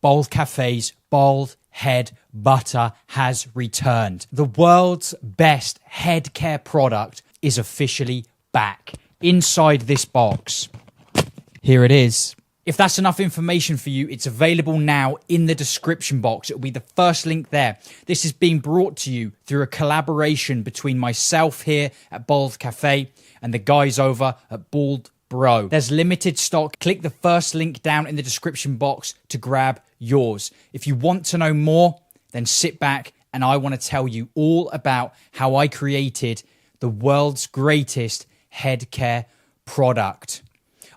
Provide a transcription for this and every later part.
Baldcafe's Bald Head Butter has returned. The world's best head care product is officially back inside this box. Here it is. If that's enough information for you, it's available now in the description box. It'll be the first link there. This is being brought to you through a collaboration between myself here at Baldcafe and the guys over at Bald Bro. There's limited stock. Click the first link down in the description box to grab yours. If you want to know more, then sit back and I want to tell you all about how I created the world's greatest head care product.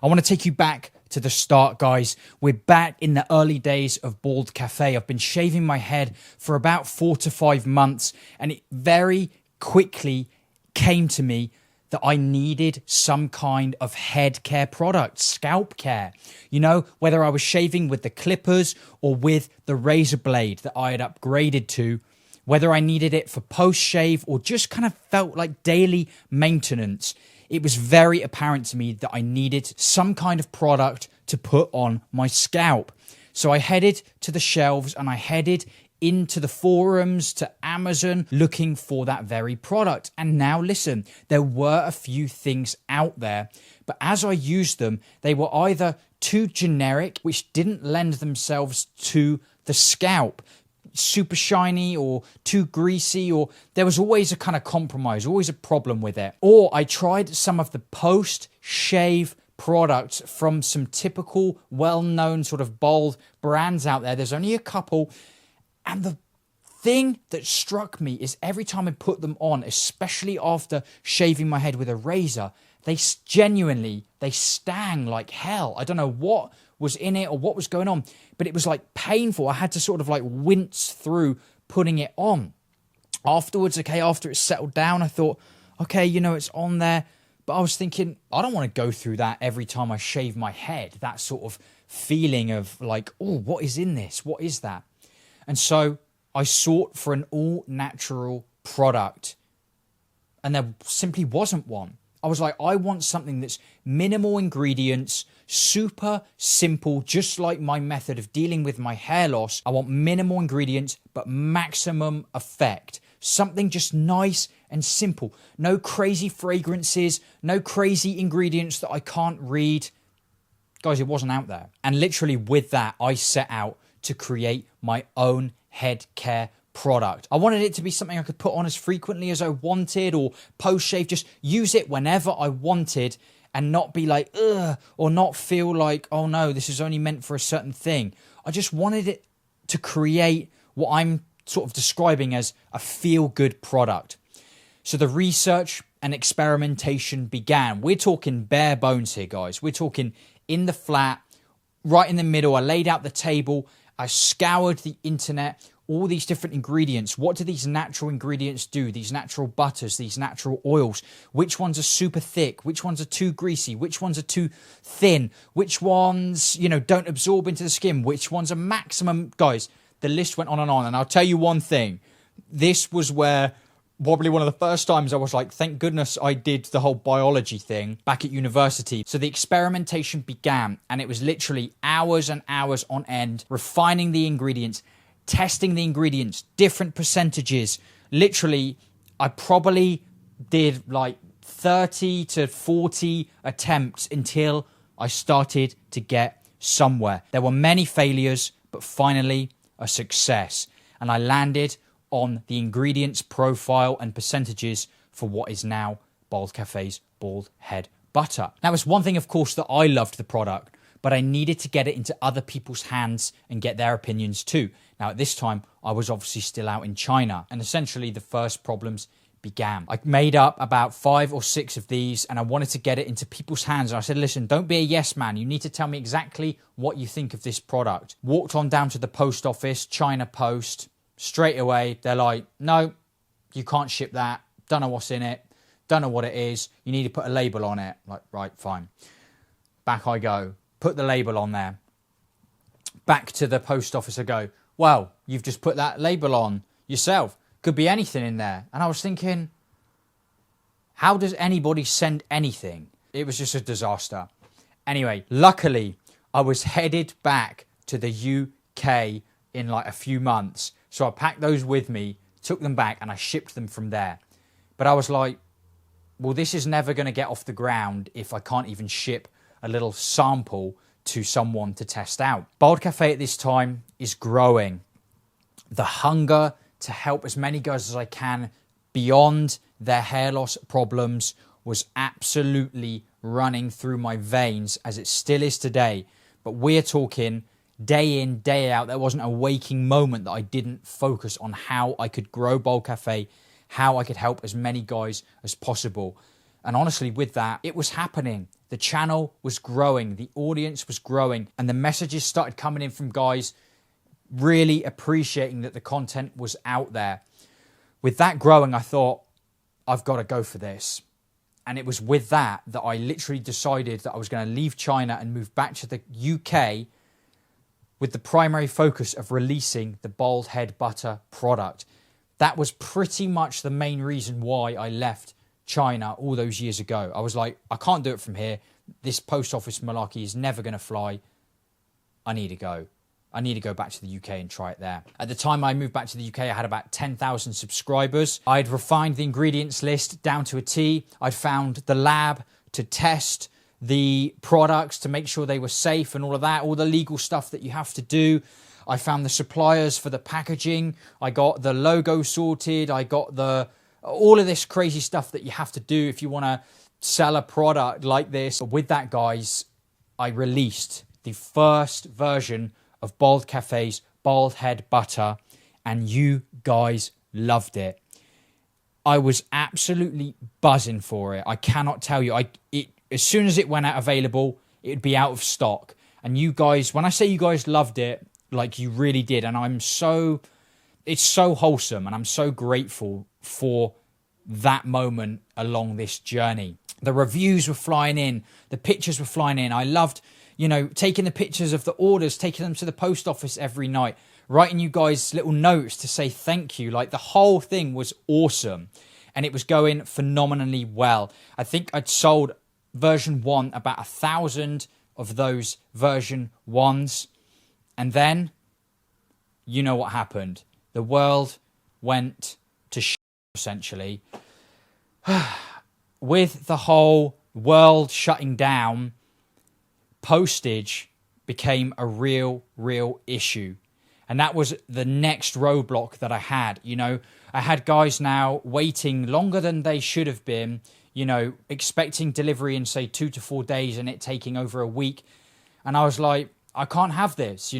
I want to take you back to the start, guys. We're back in the early days of Baldcafe. I've been shaving my head for about 4 to 5 months, and it very quickly came to me that I needed some kind of head care product, scalp care. You know, whether I was shaving with the clippers or with the razor blade that I had upgraded to, whether I needed it for post-shave or just kind of felt like daily maintenance, it was very apparent to me that I needed some kind of product to put on my scalp. So I headed to the shelves and I headed into the forums, to Amazon, looking for that very product. And now listen, there were a few things out there, but as I used them, they were either too generic, which didn't lend themselves to the scalp, super shiny or too greasy, or there was always a kind of compromise, always a problem with it. Or I tried some of the post-shave products from some typical well-known sort of bald brands out there. There's only a couple. And the thing that struck me is every time I put them on, especially after shaving my head with a razor, they stung like hell. I don't know what was in it or what was going on, but it was like painful. I had to sort of like wince through putting it on. Afterwards, okay, after it settled down, I thought, okay, you know, it's on there. But I was thinking, I don't want to go through that every time I shave my head. That sort of feeling of like, oh, what is in this? What is that? And so I sought for an all-natural product, and there simply wasn't one. I was like, I want something that's minimal ingredients, super simple, just like my method of dealing with my hair loss. I want minimal ingredients, but maximum effect. Something just nice and simple. No crazy fragrances, no crazy ingredients that I can't read. Guys, it wasn't out there. And literally with that, I set out to create my own head care product. I wanted it to be something I could put on as frequently as I wanted, or post-shave, just use it whenever I wanted and not be like, ugh, or not feel like, oh no, this is only meant for a certain thing. I just wanted it to create what I'm sort of describing as a feel-good product. So the research and experimentation began. We're talking bare bones here, guys. We're talking in the flat, right in the middle. I laid out the table. I scoured the internet, all these different ingredients. What do these natural ingredients do? These natural butters, these natural oils. Which ones are super thick? Which ones are too greasy? Which ones are too thin? Which ones, you know, don't absorb into the skin? Which ones are maximum? Guys, the list went on. And I'll tell you one thing. This was where probably one of the first times I was like, thank goodness I did the whole biology thing back at university. So the experimentation began, and it was literally hours and hours on end, refining the ingredients, testing the ingredients, different percentages. Literally, I probably did like 30 to 40 attempts until I started to get somewhere. There were many failures, but finally a success. And I landed on the ingredients profile and percentages for what is now Baldcafe's Bald Head Butter. Now, it's one thing, of course, that I loved the product, but I needed to get it into other people's hands and get their opinions too. Now, at this time, I was obviously still out in China, and essentially the first problems began. I made up about 5 or 6 of these, and I wanted to get it into people's hands. And I said, listen, don't be a yes man. You need to tell me exactly what you think of this product. Walked on down to the post office, China Post. Straight away, they're like, no, you can't ship that. Don't know what's in it. Don't know what it is. You need to put a label on it. Like, right, fine. Back I go. Put the label on there. Back to the post office I go, well, you've just put that label on yourself. Could be anything in there. And I was thinking, how does anybody send anything? It was just a disaster. Anyway, luckily, I was headed back to the k in like a few months. So I packed those with me, took them back, and I shipped them from there. But I was like, well, this is never going to get off the ground if I can't even ship a little sample to someone to test out. Baldcafe at this time is growing. The hunger to help as many guys as I can beyond their hair loss problems was absolutely running through my veins, as it still is today. But we're talking day in, day out. There wasn't a waking moment that I didn't focus on how I could grow Baldcafe, how I could help as many guys as possible. And honestly, with that, it was happening. The channel was growing, the audience was growing, and the messages started coming in from guys really appreciating that the content was out there. With that growing, I thought, I've got to go for this. And it was with that that I literally decided that I was going to leave China and move back to the UK with the primary focus of releasing the Bald Head Butter product. That was pretty much the main reason why I left China all those years ago. I was like, I can't do it from here. This post office malarkey is never going to fly. I need to go. I need to go back to the UK and try it there. At the time I moved back to the UK, I had about 10,000 subscribers. I'd refined the ingredients list down to a T. I'd found the lab to test the products to make sure they were safe and all of that, all the legal stuff that you have to do. I found the suppliers for the packaging. I got the logo sorted. I got all of this crazy stuff that you have to do if you want to sell a product like this. With that, guys, I released the first version of Baldcafe's Bald Head Butter, and you guys loved it. I was absolutely buzzing for it. I cannot tell you. As soon as it went out available, it would be out of stock. And you guys, when I say you guys loved it, like you really did. And it's so wholesome, and I'm so grateful for that moment along this journey. The reviews were flying in, the pictures were flying in. I loved, taking the pictures of the orders, taking them to the post office every night, writing you guys little notes to say thank you. Like, the whole thing was awesome, and it was going phenomenally well. I think I'd sold version 1 about 1,000 of those version 1s. And then, you know what happened. The world went to shit, essentially. With the whole world shutting down, postage became a real issue. And that was the next roadblock that I had. I had guys now waiting longer than they should have been, expecting delivery in, say, 2 to 4 days and it taking over a week. And I was like, I can't have this.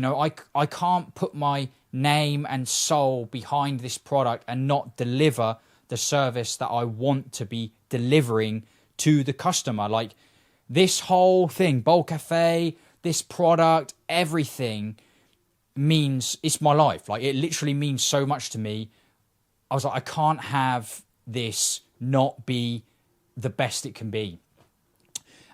I can't put my name and soul behind this product and not deliver the service that I want to be delivering to the customer. Like, this whole thing, Baldcafe, this product, everything means, it's my life. Like, it literally means so much to me. I was like, I can't have this not be the best it can be.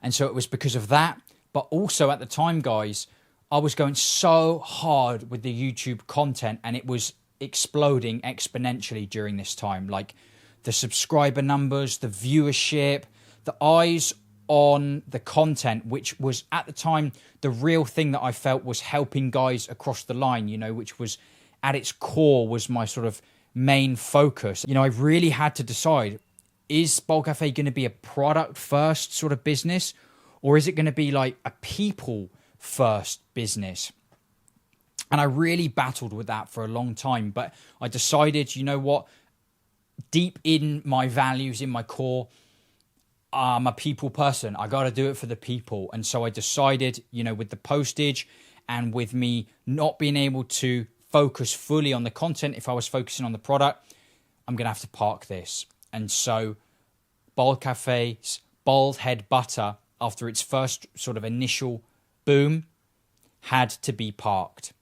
And so it was because of that. But also at the time, guys, I was going so hard with the YouTube content, and it was exploding exponentially during this time. Like, the subscriber numbers, the viewership, the eyes on the content, which was at the time the real thing that I felt was helping guys across the line, which was at its core was my sort of main focus. I really had to decide, is Baldcafe going to be a product first sort of business, or is it going to be like a people first business? And I really battled with that for a long time, but I decided, you know what, deep in my values, in my core, I'm a people person. I got to do it for the people. And so I decided, with the postage and with me not being able to focus fully on the content, if I was focusing on the product, I'm going to have to park this. And so Baldcafe's Bald Head Butter, after its first sort of initial boom, had to be parked.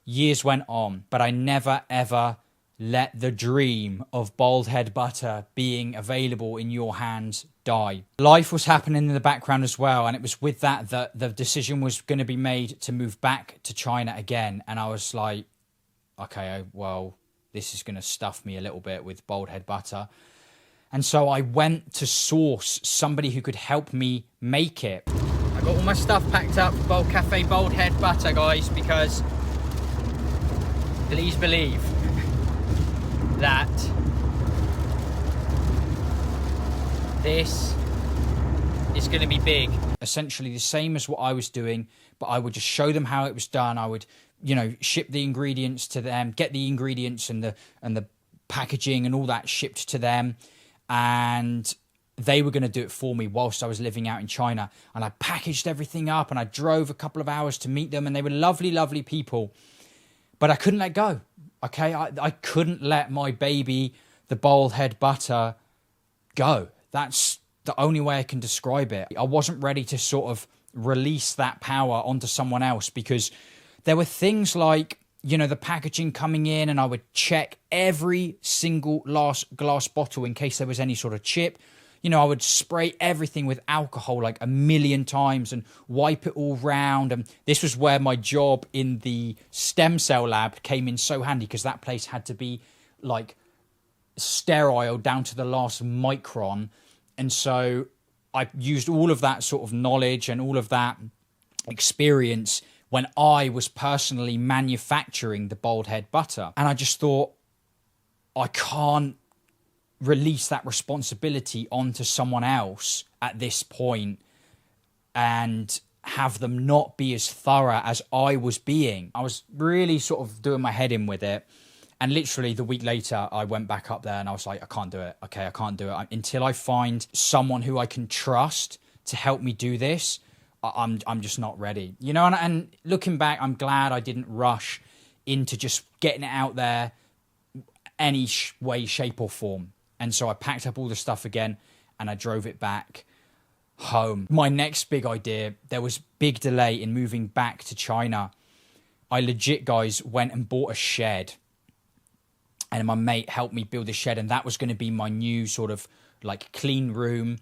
Years went on, but I never ever let the dream of Bald Head Butter being available in your hands die. Life was happening in the background as well, and it was with that that the decision was going to be made to move back to China again. And I was like, okay, well, this is going to stuff me a little bit with Bald Head Butter. And so I went to source somebody who could help me make it. I got all my stuff packed up for Baldcafe Bald Head Butter, guys, because please believe that this is going to be big. Essentially the same as what I was doing, but I would just show them how it was done. I would, you know, ship the ingredients to them, get the ingredients and the packaging and all that shipped to them, and they were going to do it for me whilst I was living out in China. And I packaged everything up, and I drove a couple of hours to meet them, and they were lovely, lovely people. But I couldn't let go. Okay, I couldn't let my baby, the bald head butter, go. That's the only way I can describe it. I wasn't ready to sort of release that power onto someone else, because there were things like, you know, the packaging coming in, and I would check every single last glass bottle in case there was any sort of chip. You know, I would spray everything with alcohol like 1,000,000 times and wipe it all round. And this was where my job in the stem cell lab came in so handy, because that place had to be like sterile down to the last micron. And so I used all of that sort of knowledge and all of that experience when I was personally manufacturing the bald head butter. And I just thought, I can't release that responsibility onto someone else at this point and have them not be as thorough as I was being. I was really sort of doing my head in with it. And literally the week later, I went back up there and I was like, I can't do it. Okay, I can't do it. Until I find someone who I can trust to help me do this, I'm just not ready. You know, and looking back, I'm glad I didn't rush into just getting it out there any way, shape or form. And so I packed up all the stuff again and I drove it back home. My next big idea, there was big delay in moving back to China. I legit, guys, went and bought a shed. And my mate helped me build the shed. And that was going to be my new sort of like clean room.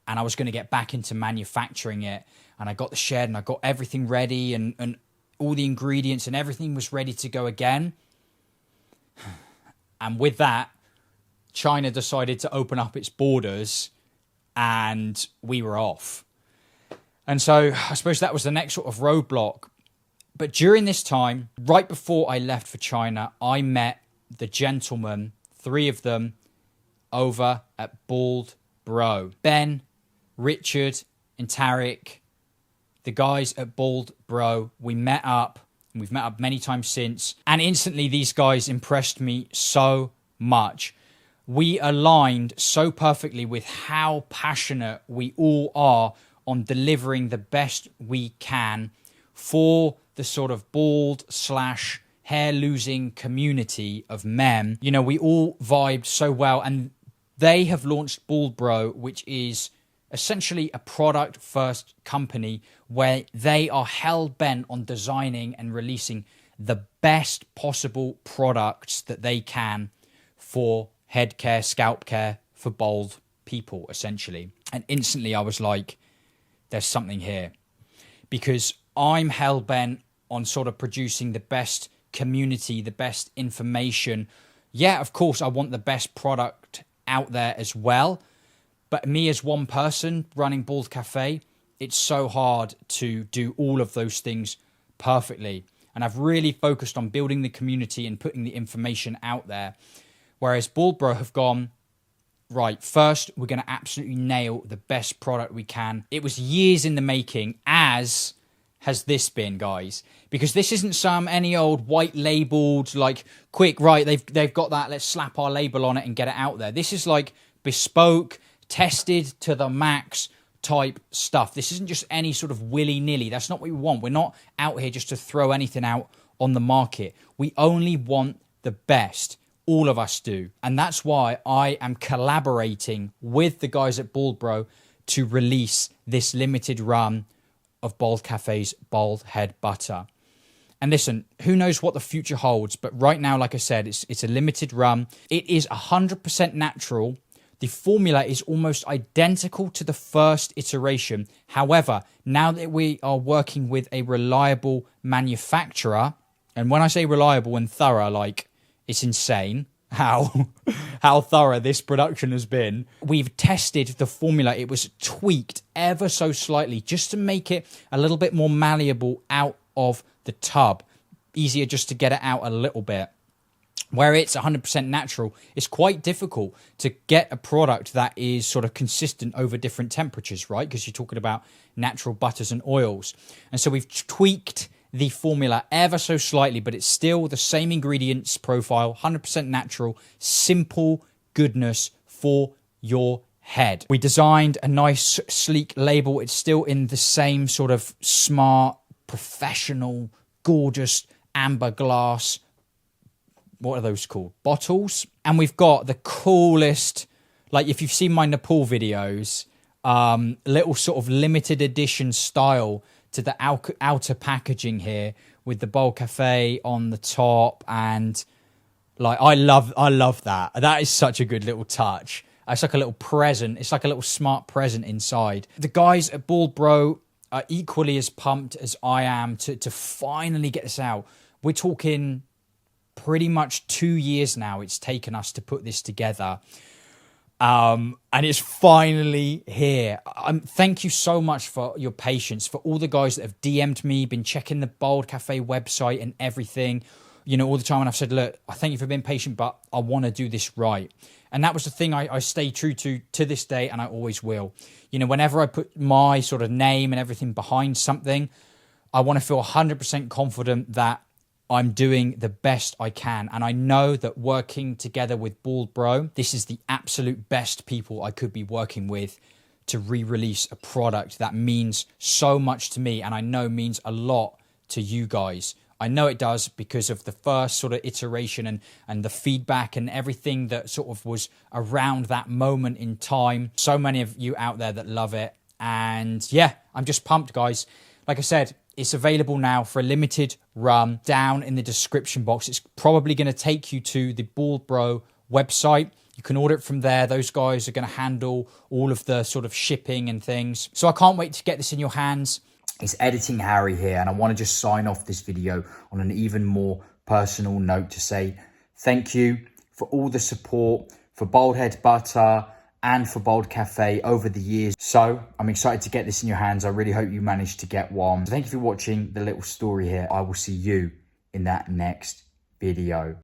And I was going to get back into manufacturing it. And I got the shed and I got everything ready and all the ingredients and everything was ready to go again. And with that, China decided to open up its borders and we were off. And so I suppose that was the next sort of roadblock. But during this time, right before I left for China, I met the gentlemen, 3 of them, over at Bald Bro. Ben, Richard, and Tarek, the guys at Bald Bro, we met up, and we've met up many times since, and instantly these guys impressed me so much. We aligned so perfectly with how passionate we all are on delivering the best we can for the sort of bald / hair losing community of men. You know, we all vibed so well, and they have launched Bald Bro, which is essentially a product first company where they are hell bent on designing and releasing the best possible products that they can for head care, scalp care for bald people, essentially. And instantly I was like, there's something here, because I'm hell bent on sort of producing the best community, the best information. Yeah, of course, I want the best product out there as well. But me as one person running Baldcafe, it's so hard to do all of those things perfectly. And I've really focused on building the community and putting the information out there. Whereas Bald Bro have gone, right, first, we're going to absolutely nail the best product we can. It was years in the making, as has this been, guys, because this isn't any old white labeled, like, quick, right, they've got that, let's slap our label on it and get it out there. This is like bespoke, tested to the max type stuff. This isn't just any sort of willy-nilly. That's not what we want. We're not out here just to throw anything out on the market. We only want the best. All of us do. And that's why I am collaborating with the guys at Bald Bro to release this limited run of Baldcafe's Bald Head Butter. And listen, who knows what the future holds, but right now, like I said, it's a limited run. It is 100% natural. The formula is almost identical to the first iteration. However, now that we are working with a reliable manufacturer, and when I say reliable and thorough, like, it's insane how thorough this production has been. We've tested the formula. It was tweaked ever so slightly just to make it a little bit more malleable out of the tub. Easier just to get it out a little bit. where it's 100% natural, it's quite difficult to get a product that is sort of consistent over different temperatures, right? Because you're talking about natural butters and oils. And so we've tweaked the formula ever so slightly, but it's still the same ingredients profile, 100% natural, simple goodness for your head. We designed a nice, sleek label. It's still in the same sort of smart, professional, gorgeous amber glass, what are those called? Bottles. And we've got the coolest, like if you've seen my Nepal videos, little sort of limited edition style to the outer packaging here with the Baldcafe on the top. And like, I love that. That is such a good little touch. It's like a little present. It's like a little smart present inside. The guys at Bald Bro are equally as pumped as I am to finally get this out. We're talking pretty much 2 years now it's taken us to put this together. And it's finally here. Thank you so much for your patience, for all the guys that have DM'd me, been checking the Baldcafe website and everything, you know, all the time. And I've said, look, I thank you for being patient, but I want to do this right. And that was the thing I stay true to this day, and I always will. You know, whenever I put my sort of name and everything behind something, I want to feel 100% confident that I'm doing the best I can. And I know that working together with Bald Bro, this is the absolute best people I could be working with to re-release a product that means so much to me, and I know means a lot to you guys. I know it does because of the first sort of iteration and the feedback and everything that sort of was around that moment in time. So many of you out there that love it. And yeah, I'm just pumped, guys. Like I said, it's available now for a limited run down in the description box. It's probably going to take you to the Bald Bro website. You can order it from there. Those guys are going to handle all of the sort of shipping and things. So I can't wait to get this in your hands. It's Editing Harry here, and I want to just sign off this video on an even more personal note to say thank you for all the support for Bald Head Butter and for Baldcafe over the years. So I'm excited to get this in your hands. I really hope you managed to get one. So thank you for watching the little story here. I will see you in that next video.